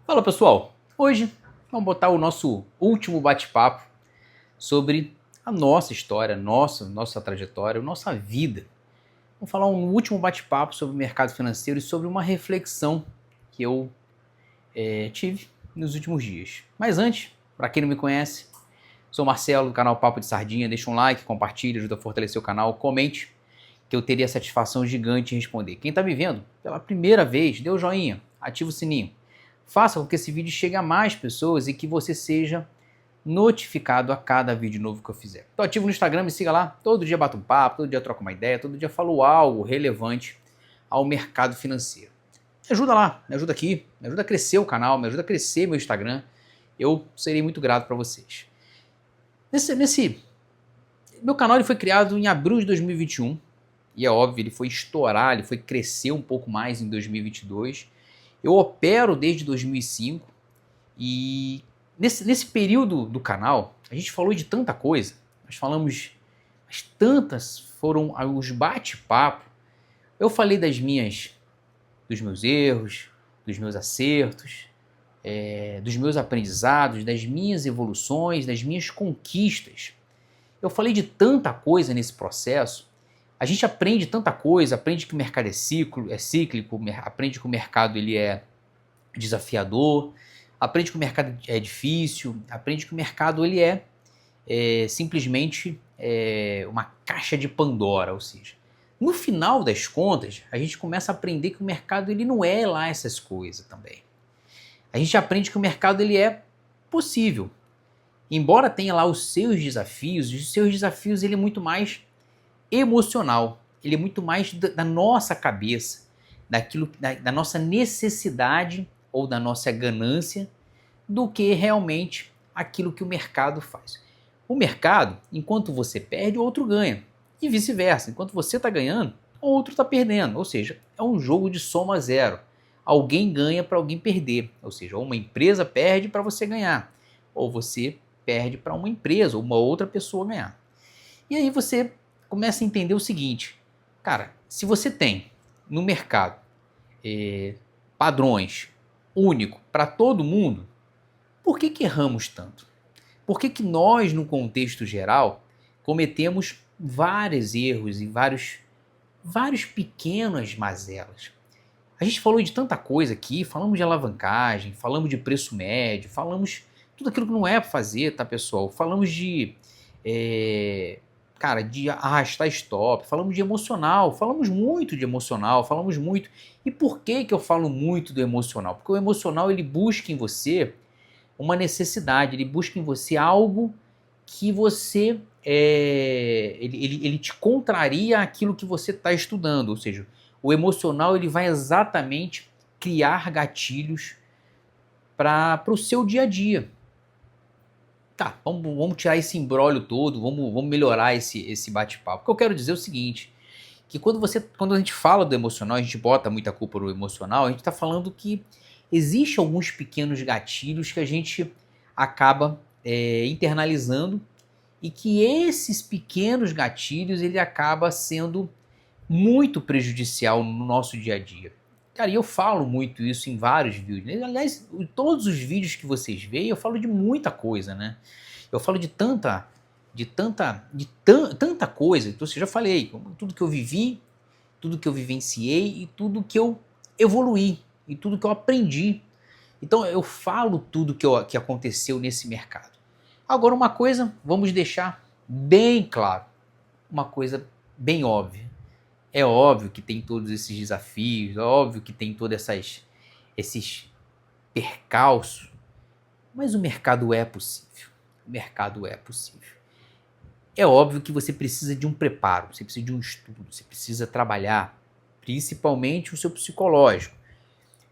Fala pessoal, hoje vamos botar o nosso último bate-papo sobre a nossa história, nossa trajetória, nossa vida. Vamos falar um último bate-papo sobre o mercado financeiro e sobre uma reflexão que eu tive nos últimos dias. Mas antes, para quem não me conhece, sou o Marcelo do canal Papo de Sardinha, deixa um like, compartilha, ajuda a fortalecer o canal, comente, que eu teria satisfação gigante em responder. Quem está me vendo pela primeira vez, dê o joinha, ativa o sininho. Faça com que esse vídeo chegue a mais pessoas e que você seja notificado a cada vídeo novo que eu fizer. Estou ativo no Instagram, me siga lá. Todo dia bato um papo, todo dia troco uma ideia, todo dia falo algo relevante ao mercado financeiro. Me ajuda lá, me ajuda aqui, me ajuda a crescer o canal, me ajuda a crescer meu Instagram. Eu serei muito grato para vocês. Meu canal ele foi criado em abril de 2021 e é óbvio, ele foi estourar, ele foi crescer um pouco mais em 2022. Eu opero desde 2005 e nesse período do canal a gente falou de tanta coisa. Nós falamos, mas tantas foram os bate-papo. Eu falei dos meus erros, dos meus acertos, dos meus aprendizados, das minhas evoluções, das minhas conquistas. Eu falei de tanta coisa nesse processo. A gente aprende tanta coisa, aprende que o mercado é cíclico, aprende que o mercado ele é desafiador, aprende que o mercado é difícil, aprende que o mercado ele é simplesmente uma caixa de Pandora, ou seja, no final das contas, a gente começa a aprender que o mercado ele não é lá essas coisas também. A gente aprende que o mercado ele é possível. Embora tenha lá os seus desafios ele é muito mais emocional, ele é muito mais da nossa cabeça, da nossa necessidade ou da nossa ganância, do que realmente aquilo que o mercado faz. O mercado, enquanto você perde, o outro ganha. E vice-versa, enquanto você está ganhando, o outro está perdendo. Ou seja, é um jogo de soma zero. Alguém ganha para alguém perder. Ou seja, uma empresa perde para você ganhar, ou você perde para uma empresa ou uma outra pessoa ganhar. E aí você começa a entender o seguinte, cara, se você tem no mercado padrões únicos para todo mundo, por que erramos tanto? Por que nós, no contexto geral, cometemos vários erros e vários pequenas mazelas? A gente falou de tanta coisa aqui, falamos de alavancagem, falamos de preço médio, falamos tudo aquilo que não é para fazer, tá, pessoal? Falamos de de arrastar stop, falamos de emocional, falamos muito de emocional, falamos muito. E por que eu falo muito do emocional? Porque o emocional ele busca em você uma necessidade, ele busca em você algo que você ele te contraria aquilo que você está estudando, ou seja, o emocional ele vai exatamente criar gatilhos para o seu dia a dia. Tá, vamos tirar esse imbróglio todo, vamos melhorar esse bate-papo. O que eu quero dizer é o seguinte, que quando a gente fala do emocional, a gente bota muita culpa no emocional, a gente está falando que existe alguns pequenos gatilhos que a gente acaba internalizando e que esses pequenos gatilhos ele acaba sendo muito prejudicial no nosso dia a dia. Cara, e eu falo muito isso em vários vídeos. Aliás, em todos os vídeos que vocês veem, eu falo de muita coisa, né? Eu falo de tanta coisa. Então, eu já falei, tudo que eu vivi, tudo que eu vivenciei e tudo que eu evoluí e tudo que eu aprendi. Então, eu falo tudo que aconteceu nesse mercado. Agora, uma coisa, vamos deixar bem claro, uma coisa bem óbvia. É óbvio que tem todos esses desafios, é óbvio que tem todos esses percalços, mas o mercado é possível. O mercado é possível. É óbvio que você precisa de um preparo, você precisa de um estudo, você precisa trabalhar, principalmente o seu psicológico.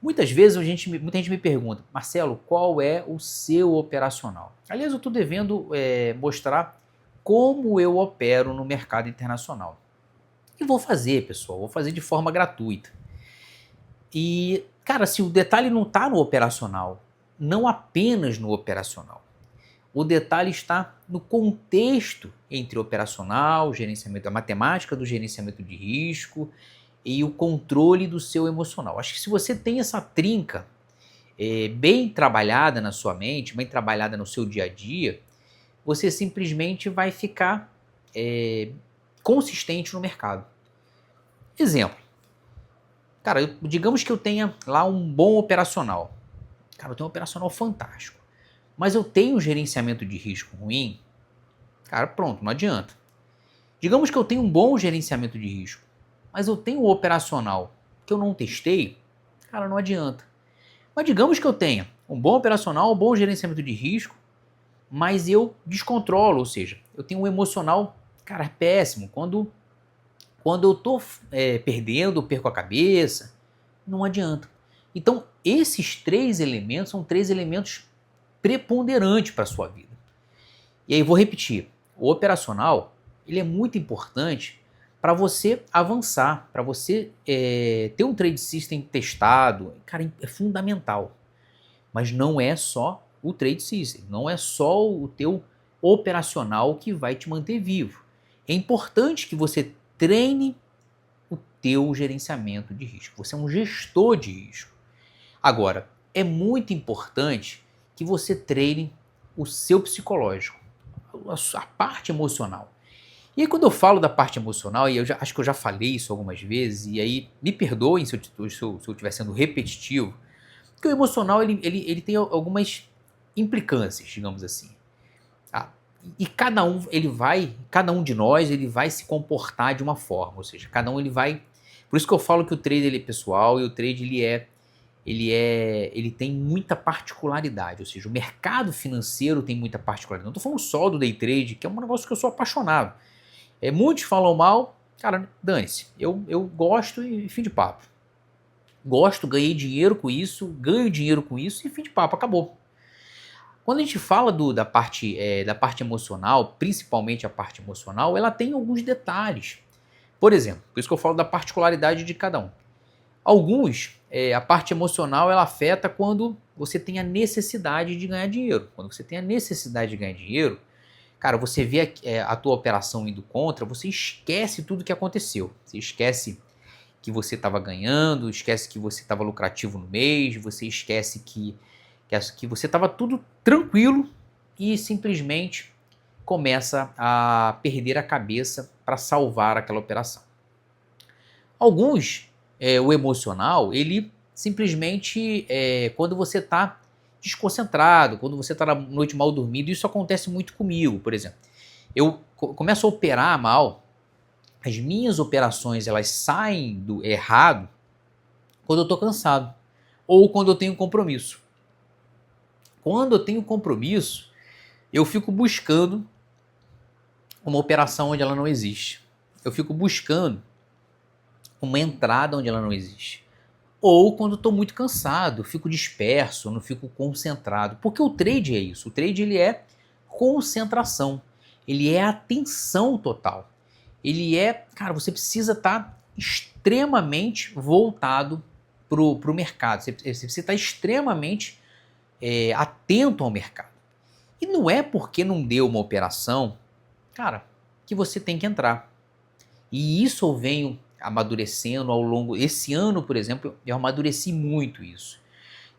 Muitas vezes muita gente me pergunta, Marcelo, qual é o seu operacional? Aliás, eu estou devendo mostrar como eu opero no mercado internacional. E vou fazer, pessoal, vou fazer de forma gratuita. E, cara, se o detalhe não está no operacional, não apenas no operacional, o detalhe está no contexto entre operacional, gerenciamento, a matemática do gerenciamento de risco e o controle do seu emocional. Acho que se você tem essa trinca, bem trabalhada na sua mente, bem trabalhada no seu dia a dia, você simplesmente vai ficar consistente no mercado. Exemplo, cara, digamos que eu tenha lá um bom operacional. Cara, eu tenho um operacional fantástico, mas eu tenho um gerenciamento de risco ruim. Cara, pronto, não adianta. Digamos que eu tenho um bom gerenciamento de risco, mas eu tenho um operacional que eu não testei. Cara, não adianta. Mas digamos que eu tenha um bom operacional, um bom gerenciamento de risco, mas eu descontrolo, ou seja, eu tenho um emocional, cara, péssimo. Quando eu tô perdendo, eu perco a cabeça, não adianta. Então, esses 3 elementos são 3 elementos preponderantes para a sua vida. E aí, vou repetir, o operacional, ele é muito importante para você avançar, para você ter um trade system testado, cara, é fundamental. Mas não é só o trade system, não é só o teu operacional que vai te manter vivo. É importante que você treine o teu gerenciamento de risco. Você é um gestor de risco. Agora, é muito importante que você treine o seu psicológico, a parte emocional. E aí, quando eu falo da parte emocional, e acho que eu já falei isso algumas vezes, e aí me perdoem se eu estiver sendo repetitivo, porque o emocional ele tem algumas implicâncias, digamos assim. E cada um de nós ele vai se comportar de uma forma, ou seja, cada um ele vai. Por isso que eu falo que o trade ele é pessoal e o trade ele tem muita particularidade, ou seja, o mercado financeiro tem muita particularidade. Não estou falando só do day trade, que é um negócio que eu sou apaixonado. Muitos falam mal, cara, dane-se. Eu gosto e fim de papo. Gosto, ganhei dinheiro com isso, ganho dinheiro com isso e fim de papo, acabou. Quando a gente fala da parte emocional, principalmente a parte emocional, ela tem alguns detalhes. Por exemplo, por isso que eu falo da particularidade de cada um. Alguns, a parte emocional ela afeta quando você tem a necessidade de ganhar dinheiro. Quando você tem a necessidade de ganhar dinheiro, cara, você vê a tua operação indo contra, você esquece tudo que aconteceu. Você esquece que você estava ganhando, esquece que você estava lucrativo no mês, você esquece que você estava tudo tranquilo e simplesmente começa a perder a cabeça para salvar aquela operação. Alguns, o emocional, ele simplesmente, quando você está desconcentrado, quando você está na noite mal dormido, isso acontece muito comigo, por exemplo. Eu começo a operar mal, as minhas operações elas saem do errado quando eu estou cansado ou quando eu tenho compromisso. Quando eu tenho compromisso, eu fico buscando uma operação onde ela não existe. Eu fico buscando uma entrada onde ela não existe. Ou quando eu estou muito cansado, eu fico disperso, eu não fico concentrado. Porque o trade é isso. O trade ele é concentração. Ele é atenção total. Ele é, cara, você precisa estar extremamente voltado para o mercado. Você precisa estar extremamente atento ao mercado. E não é porque não deu uma operação, cara, que você tem que entrar. E isso eu venho amadurecendo ao longo... Esse ano, por exemplo, eu amadureci muito isso.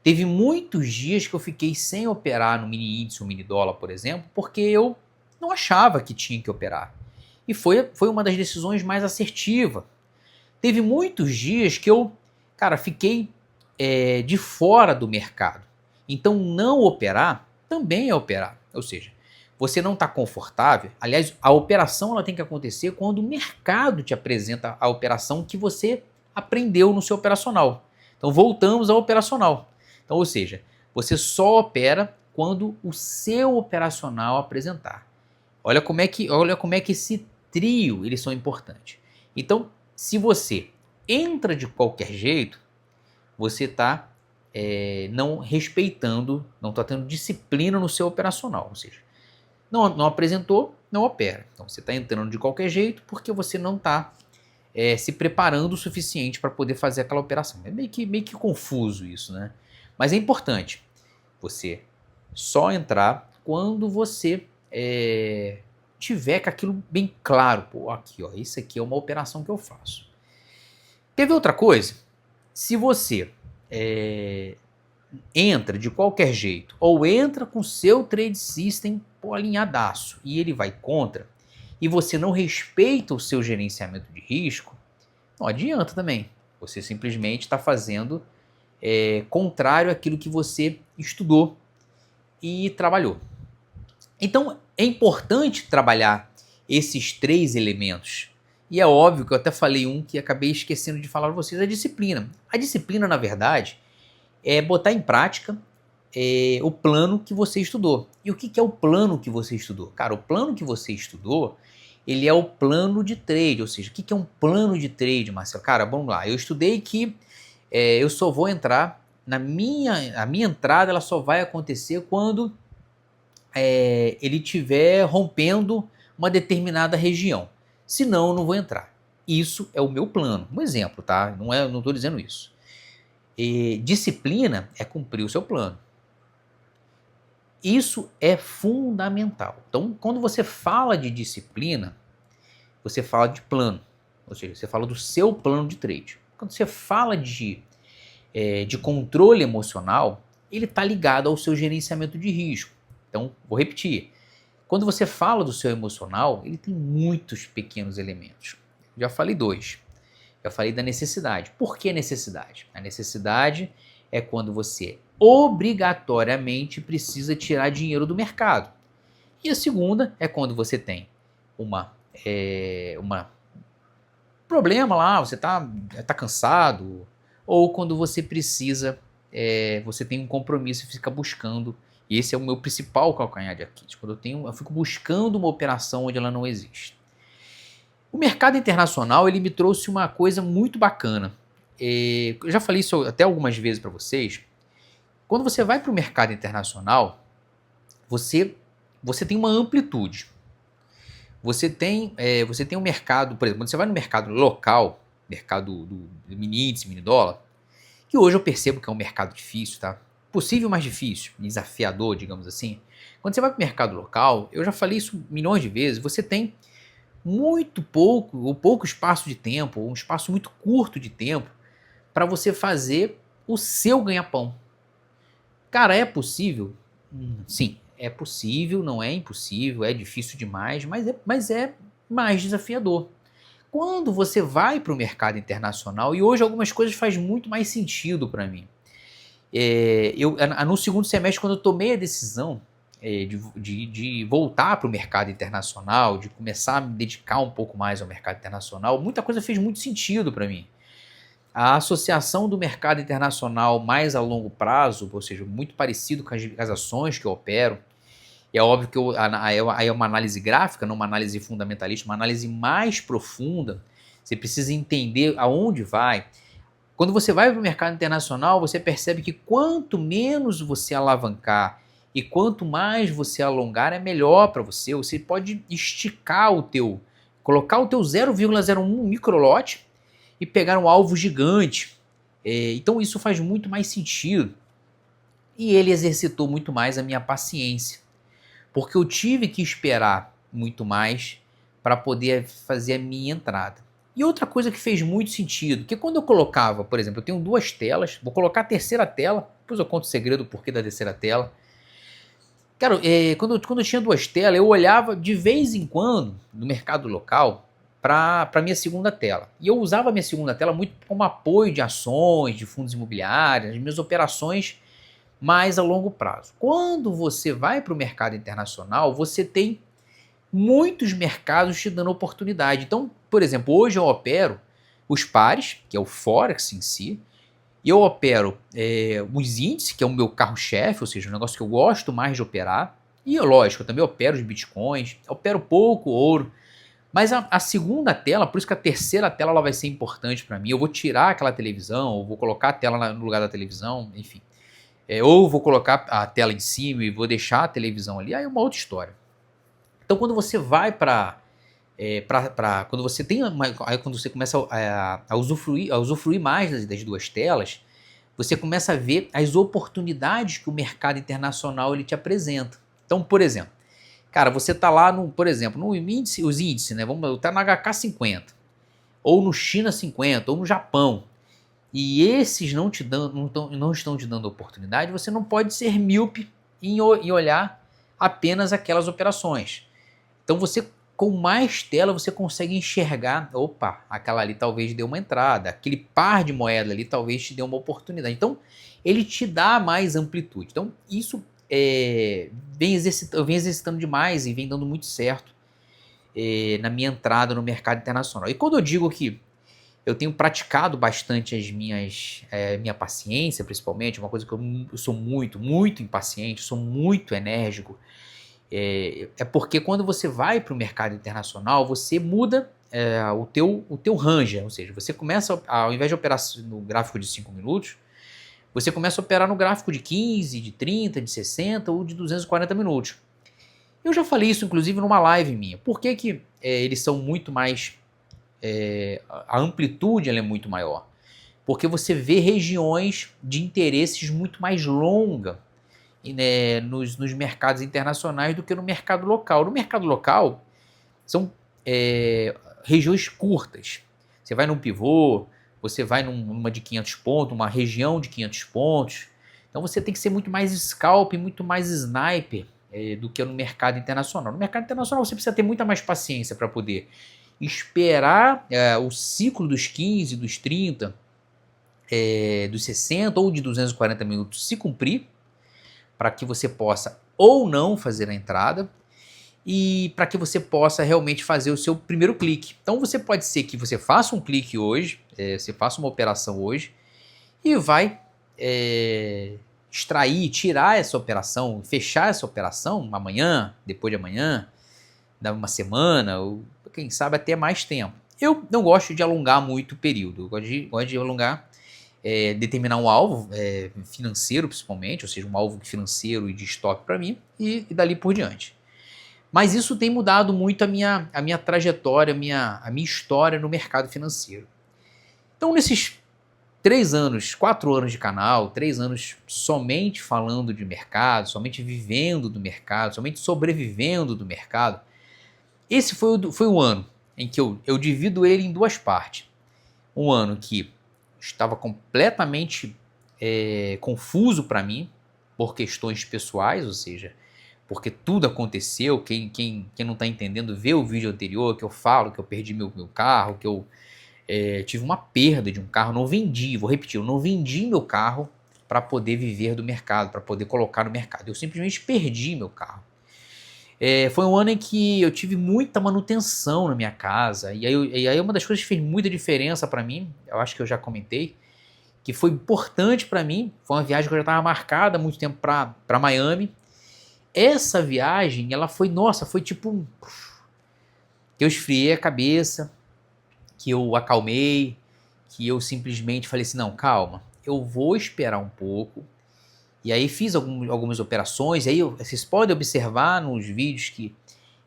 Teve muitos dias que eu fiquei sem operar no mini índice ou mini dólar, por exemplo, porque eu não achava que tinha que operar. E foi uma das decisões mais assertivas. Teve muitos dias que eu, cara, fiquei de fora do mercado. Então não operar também é operar. Ou seja, você não está confortável. Aliás, a operação ela tem que acontecer quando o mercado te apresenta a operação que você aprendeu no seu operacional. Então voltamos ao operacional. Então, ou seja, você só opera quando o seu operacional apresentar. Olha como é que esse trio eles são importantes. Então, se você entra de qualquer jeito, você está não respeitando, não está tendo disciplina no seu operacional. Ou seja, não apresentou, não opera. Então, você está entrando de qualquer jeito porque você não está se preparando o suficiente para poder fazer aquela operação. É meio que confuso isso, né? Mas é importante você só entrar quando você tiver com aquilo bem claro. Pô, aqui, ó, isso aqui é uma operação que eu faço. Quer ver outra coisa? Se você entra de qualquer jeito, ou entra com seu trade system alinhadaço e ele vai contra, e você não respeita o seu gerenciamento de risco, não adianta também. Você simplesmente está fazendo contrário àquilo que você estudou e trabalhou. Então é importante trabalhar esses 3 elementos. E é óbvio que eu até falei um que acabei esquecendo de falar para vocês, a disciplina. A disciplina, na verdade, é botar em prática o plano que você estudou. E o que é o plano que você estudou? Cara, o plano que você estudou, ele é o plano de trade, ou seja, o que é um plano de trade, Marcelo? Cara, vamos lá, eu estudei que eu só vou entrar, a minha entrada ela só vai acontecer quando ele estiver rompendo uma determinada região. Senão, eu não vou entrar. Isso é o meu plano. Um exemplo, tá? Não estou dizendo isso. Disciplina é cumprir o seu plano. Isso é fundamental. Então, quando você fala de disciplina, você fala de plano. Ou seja, você fala do seu plano de trade. Quando você fala de controle emocional, ele está ligado ao seu gerenciamento de risco. Então, vou repetir. Quando você fala do seu emocional, ele tem muitos pequenos elementos. Já falei 2. Já falei da necessidade. Por que necessidade? A necessidade é quando você obrigatoriamente precisa tirar dinheiro do mercado. E a segunda é quando você tem uma problema lá, você tá cansado, ou quando você precisa, você tem um compromisso e fica buscando. E esse é o meu principal calcanhar de Aquiles. Quando eu fico buscando uma operação onde ela não existe. O mercado internacional ele me trouxe uma coisa muito bacana. Eu já falei isso até algumas vezes para vocês. Quando você vai para o mercado internacional, você tem uma amplitude. Você tem um mercado, por exemplo, quando você vai no mercado local, mercado do mini índice, mini dólar, que hoje eu percebo que é um mercado difícil, tá? Possível, mas difícil, desafiador, digamos assim. Quando você vai para o mercado local, eu já falei isso milhões de vezes, você tem muito pouco ou pouco espaço de tempo, ou um espaço muito curto de tempo para você fazer o seu ganha-pão. Cara, é possível? Sim, é possível, não é impossível, é difícil demais, mas é mais desafiador. Quando você vai para o mercado internacional, e hoje algumas coisas fazem muito mais sentido para mim. No segundo semestre, quando eu tomei a decisão de voltar para o mercado internacional, de começar a me dedicar um pouco mais ao mercado internacional, muita coisa fez muito sentido para mim. A associação do mercado internacional mais a longo prazo, ou seja, muito parecido com as ações que eu opero, é óbvio que é uma análise gráfica, não uma análise fundamentalista, uma análise mais profunda. Você precisa entender aonde vai. Quando você vai para o mercado internacional, você percebe que quanto menos você alavancar e quanto mais você alongar, é melhor para você. Você pode esticar colocar o teu 0,01 microlote e pegar um alvo gigante. Então isso faz muito mais sentido. E ele exercitou muito mais a minha paciência, porque eu tive que esperar muito mais para poder fazer a minha entrada. E outra coisa que fez muito sentido, que quando eu colocava, por exemplo, eu tenho 2 telas, vou colocar a terceira tela, depois eu conto o segredo do porquê da terceira tela. Cara, quando eu tinha 2 telas, eu olhava de vez em quando no mercado local para a minha segunda tela. E eu usava a minha segunda tela muito como apoio de ações, de fundos imobiliários, as minhas operações mais a longo prazo. Quando você vai para o mercado internacional, você tem muitos mercados te dando oportunidade. Então, por exemplo, hoje eu opero os pares, que é o Forex em si, e eu opero os índices, que é o meu carro-chefe, ou seja, um negócio que eu gosto mais de operar. E, lógico, eu também opero os bitcoins, opero pouco ouro. Mas a segunda tela, por isso que a terceira tela ela vai ser importante para mim. Eu vou tirar aquela televisão, ou vou colocar a tela no lugar da televisão, enfim. Ou vou colocar a tela em cima e vou deixar a televisão ali, aí é uma outra história. Então, quando você vai quando você tem quando você começa a usufruir mais das 2 telas, você começa a ver as oportunidades que o mercado internacional ele te apresenta. Então, por exemplo, cara, você está lá por exemplo, no índice, os índices, né? Vamos estar no HK50, ou no China 50, ou no Japão. e esses não estão te dando oportunidade, você não pode ser míope em olhar apenas aquelas operações. Então você, com mais tela, você consegue enxergar, opa, aquela ali talvez dê uma entrada, aquele par de moeda ali talvez te dê uma oportunidade. Então ele te dá mais amplitude. Então isso eu venho exercitando demais e vem dando muito certo na minha entrada no mercado internacional. E quando eu digo que eu tenho praticado bastante minha paciência, principalmente, uma coisa que eu sou muito, muito impaciente, sou muito enérgico, porque quando você vai para o mercado internacional, você muda o teu range, ou seja, você começa, ao invés de operar no gráfico de 5 minutos, você começa a operar no gráfico de 15, de 30, de 60 ou de 240 minutos. Eu já falei isso, inclusive, numa live minha. Por que que eles são muito mais... a amplitude ela é muito maior? Porque você vê regiões de interesses muito mais longas nos mercados internacionais do que no mercado local. No mercado local, são regiões curtas. Você vai num pivô, você vai numa de 500 pontos, uma região de 500 pontos. Então você tem que ser muito mais scalp, muito mais sniper do que no mercado internacional. No mercado internacional você precisa ter muita mais paciência para poder esperar o ciclo dos 15, dos 30, dos 60 ou de 240 minutos se cumprir, para que você possa ou não fazer a entrada e para que você possa realmente fazer o seu primeiro clique. Então você pode ser que você faça um clique hoje, você faça uma operação hoje e vai extrair, tirar essa operação, fechar essa operação amanhã, depois de amanhã, dá uma semana, ou quem sabe até mais tempo. Eu não gosto de alongar muito o período, eu gosto de alongar, determinar um alvo financeiro principalmente, ou seja, um alvo financeiro e de estoque para mim, e dali por diante. Mas isso tem mudado muito a minha trajetória, a minha história no mercado financeiro. Então nesses 3 anos, 4 anos de canal, 3 anos somente falando de mercado, somente vivendo do mercado, somente sobrevivendo do mercado, esse foi o ano em que eu divido ele em duas partes. Um ano que estava completamente confuso para mim, por questões pessoais, ou seja, porque tudo aconteceu. Quem não está entendendo, vê o vídeo anterior que eu falo que eu perdi meu carro, que eu tive uma perda de um carro, não vendi, vou repetir, eu não vendi meu carro para poder viver do mercado, para poder colocar no mercado, eu simplesmente perdi meu carro. Foi um ano em que eu tive muita manutenção na minha casa, e aí uma das coisas que fez muita diferença para mim, eu acho que eu já comentei, que foi importante para mim, foi uma viagem que eu já estava marcada há muito tempo para Miami. Essa viagem, ela foi, nossa, foi tipo, que eu esfriei a cabeça, que eu acalmei, que eu simplesmente falei assim, não, calma, eu vou esperar um pouco. E aí fiz algumas operações, e aí vocês podem observar nos vídeos que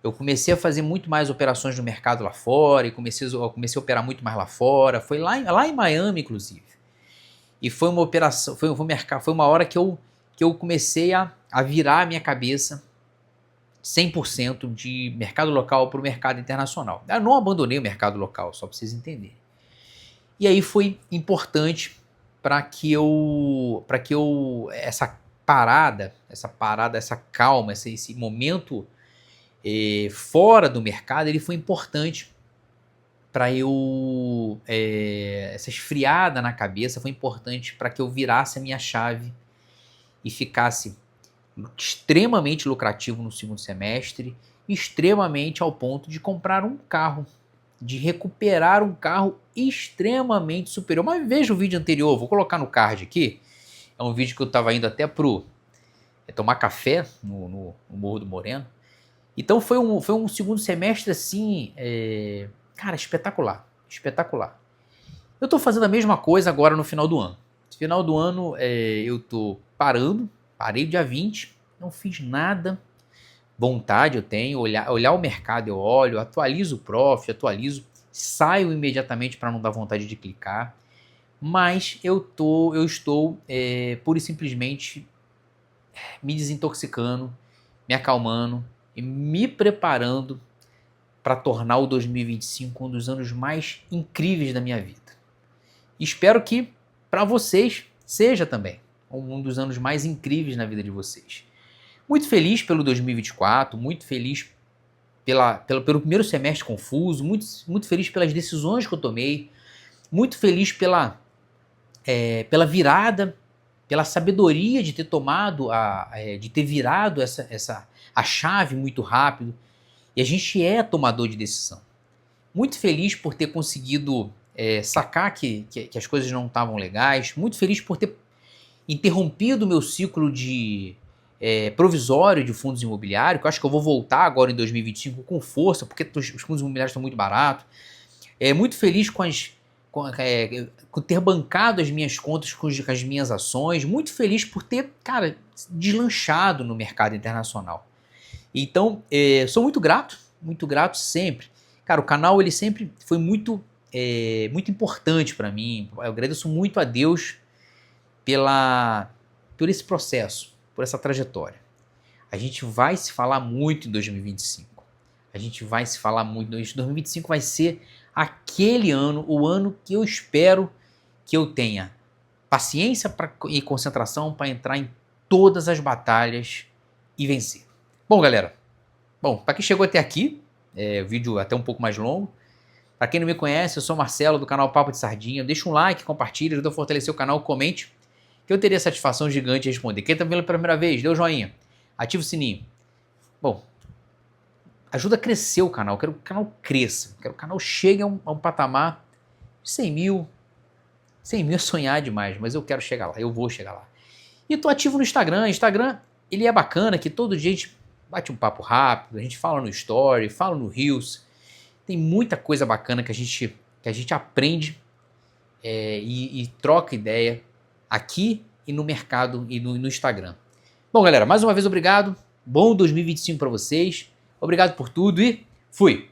eu comecei a fazer muito mais operações no mercado lá fora, e comecei a operar muito mais lá fora, foi lá em Miami, inclusive. E foi uma operação, foi uma hora que eu comecei a virar a minha cabeça 100% de mercado local para o mercado internacional. Eu não abandonei o mercado local, só para vocês entenderem. E aí foi importante para que essa parada, essa calma, esse momento fora do mercado, ele foi importante para essa esfriada na cabeça foi importante para que eu virasse a minha chave e ficasse extremamente lucrativo no segundo semestre, extremamente ao ponto de comprar um carro, de recuperar um carro extremamente superior. Mas veja o vídeo anterior, vou colocar no card aqui, é um vídeo que eu estava indo até tomar café no Morro do Moreno. Então foi um segundo semestre assim, cara, espetacular, espetacular. Eu estou fazendo a mesma coisa agora no final do ano. No final do ano eu estou parei dia 20, não fiz nada. Vontade eu tenho, olhar o mercado eu olho, atualizo o profit, saio imediatamente para não dar vontade de clicar. Mas eu estou pura e simplesmente me desintoxicando, me acalmando e me preparando para tornar o 2025 um dos anos mais incríveis da minha vida. Espero que para vocês seja também um dos anos mais incríveis na vida de vocês. Muito feliz pelo 2024, muito feliz pelo primeiro semestre confuso, muito feliz pelas decisões que eu tomei, muito feliz pela virada, pela sabedoria de ter tomado, de ter virado a chave muito rápido. E a gente é tomador de decisão. Muito feliz por ter conseguido sacar que as coisas não estavam legais, muito feliz por ter interrompido o meu ciclo provisório de fundos imobiliários, que eu acho que eu vou voltar agora em 2025 com força, porque os fundos imobiliários estão muito baratos. Muito feliz com ter bancado as minhas contas com as minhas ações, muito feliz por ter, cara, deslanchado no mercado internacional. Então, sou muito grato sempre. Cara, o canal ele sempre foi muito importante para mim. Eu agradeço muito a Deus por esse processo, por essa trajetória. A gente vai se falar muito em 2025. A gente vai se falar muito. 2025 vai ser aquele ano, o ano que eu espero que eu tenha paciência e concentração para entrar em todas as batalhas e vencer. Bom, galera, para quem chegou até aqui, vídeo até um pouco mais longo. Para quem não me conhece, eu sou o Marcelo do canal Papo de Sardinha. Deixa um like, compartilha, ajuda a fortalecer o canal, comente, que eu teria satisfação gigante de responder. Quem está vendo pela primeira vez, dê o joinha, ativa o sininho. Bom, ajuda a crescer o canal, eu quero que o canal cresça, quero que o canal chegue a um patamar de 100 mil. 100 mil é sonhar demais, mas eu quero chegar lá, eu vou chegar lá. E tô ativo no Instagram. Instagram, ele é bacana, que todo dia a gente bate um papo rápido, a gente fala no Story, fala no Reels. Tem muita coisa bacana que a gente aprende e troca ideia aqui e no mercado e no Instagram. Bom, galera, mais uma vez obrigado. Bom 2025 para vocês. Obrigado por tudo e fui!